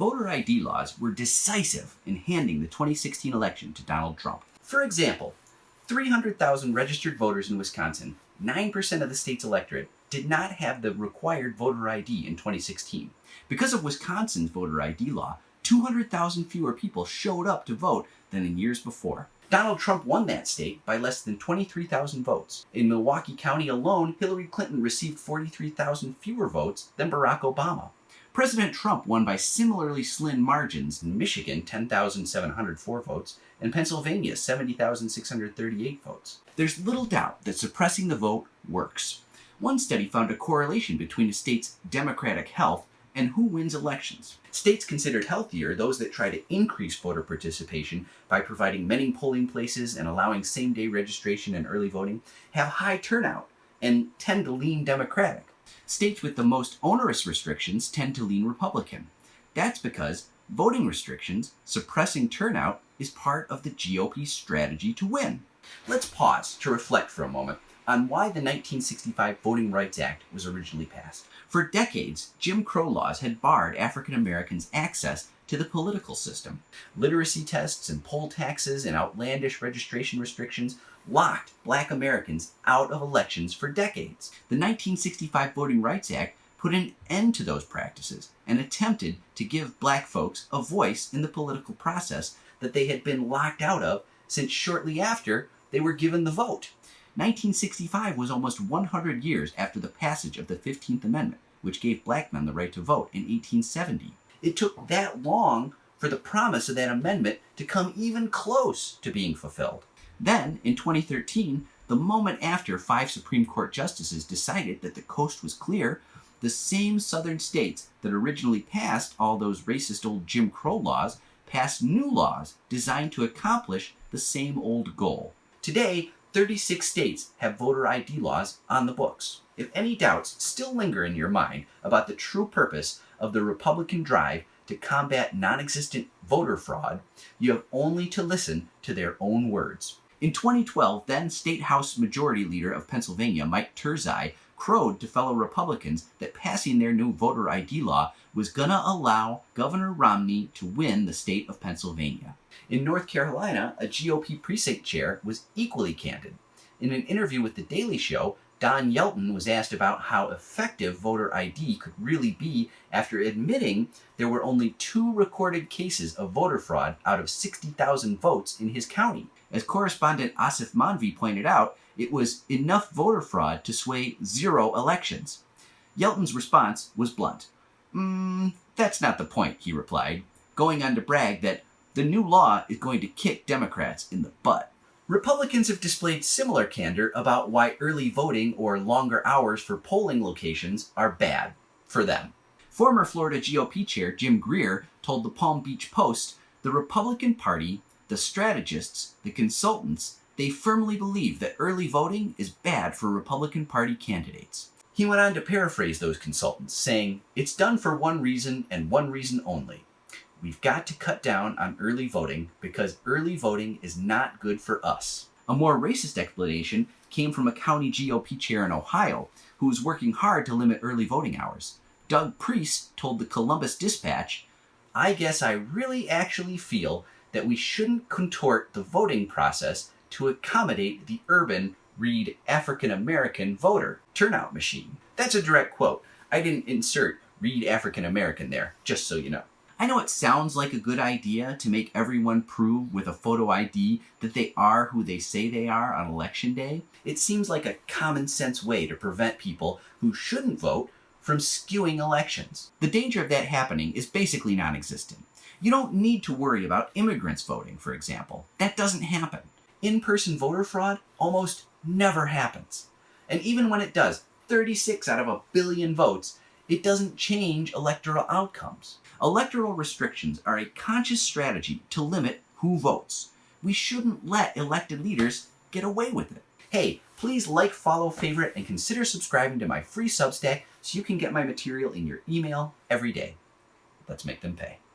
voter ID laws were decisive in handing the 2016 election to Donald Trump. For example, 300,000 registered voters in Wisconsin, 9% of the state's electorate, did not have the required voter ID in 2016. Because of Wisconsin's voter ID law, 200,000 fewer people showed up to vote than in years before. Donald Trump won that state by less than 23,000 votes. In Milwaukee County alone, Hillary Clinton received 43,000 fewer votes than Barack Obama. President Trump won by similarly slim margins in Michigan, 10,704 votes, and Pennsylvania, 70,638 votes. There's little doubt that suppressing the vote works. One study found a correlation between a state's democratic health and who wins elections. States considered healthier, those that try to increase voter participation by providing many polling places and allowing same-day registration and early voting, have high turnout and tend to lean Democratic. States with the most onerous restrictions tend to lean Republican. That's because voting restrictions, suppressing turnout, is part of the GOP's strategy to win. Let's pause to reflect for a moment on why the 1965 Voting Rights Act was originally passed. For decades, Jim Crow laws had barred African Americans access to the political system. Literacy tests and poll taxes and outlandish registration restrictions locked Black Americans out of elections for decades. The 1965 Voting Rights Act put an end to those practices and attempted to give Black folks a voice in the political process that they had been locked out of since shortly after they were given the vote. 1965 was almost 100 years after the passage of the 15th Amendment, which gave Black men the right to vote in 1870. It took that long for the promise of that amendment to come even close to being fulfilled. Then, in 2013, the moment after 5 Supreme Court justices decided that the coast was clear, the same southern states that originally passed all those racist old Jim Crow laws passed new laws designed to accomplish the same old goal. Today, 36 states have voter ID laws on the books. If any doubts still linger in your mind about the true purpose of the Republican drive to combat non-existent voter fraud, you have only to listen to their own words. In 2012, then State House Majority Leader of Pennsylvania, Mike Turzai, crowed to fellow Republicans that passing their new voter ID law was gonna allow Governor Romney to win the state of Pennsylvania. In North Carolina, a GOP precinct chair was equally candid. In an interview with The Daily Show, Don Yelton was asked about how effective voter ID could really be after admitting there were only 2 recorded cases of voter fraud out of 60,000 votes in his county. As correspondent Asif Manvi pointed out, it was enough voter fraud to sway 0 elections. Yelton's response was blunt. That's not the point, he replied, going on to brag that the new law is going to kick Democrats in the butt. Republicans have displayed similar candor about why early voting or longer hours for polling locations are bad for them. Former Florida GOP chair Jim Greer told the Palm Beach Post, the Republican Party, the strategists, the consultants, they firmly believe that early voting is bad for Republican Party candidates. He went on to paraphrase those consultants, saying, "It's done for one reason and one reason only. We've got to cut down on early voting because early voting is not good for us." A more racist explanation came from a county GOP chair in Ohio who was working hard to limit early voting hours. Doug Priest told the Columbus Dispatch, "I guess I really actually feel that we shouldn't contort the voting process to accommodate the urban, read African American voter turnout machine." That's a direct quote. I didn't insert read African American there, just so you know. I know it sounds like a good idea to make everyone prove with a photo ID that they are who they say they are on Election Day. It seems like a common sense way to prevent people who shouldn't vote from skewing elections. The danger of that happening is basically non-existent. You don't need to worry about immigrants voting, for example. That doesn't happen. In-person voter fraud almost never happens. And even when it does, 36 out of a billion votes, it doesn't change electoral outcomes. Electoral restrictions are a conscious strategy to limit who votes. We shouldn't let elected leaders get away with it. Hey, please like, follow, favorite, and consider subscribing to my free Substack so you can get my material in your email every day. Let's make them pay.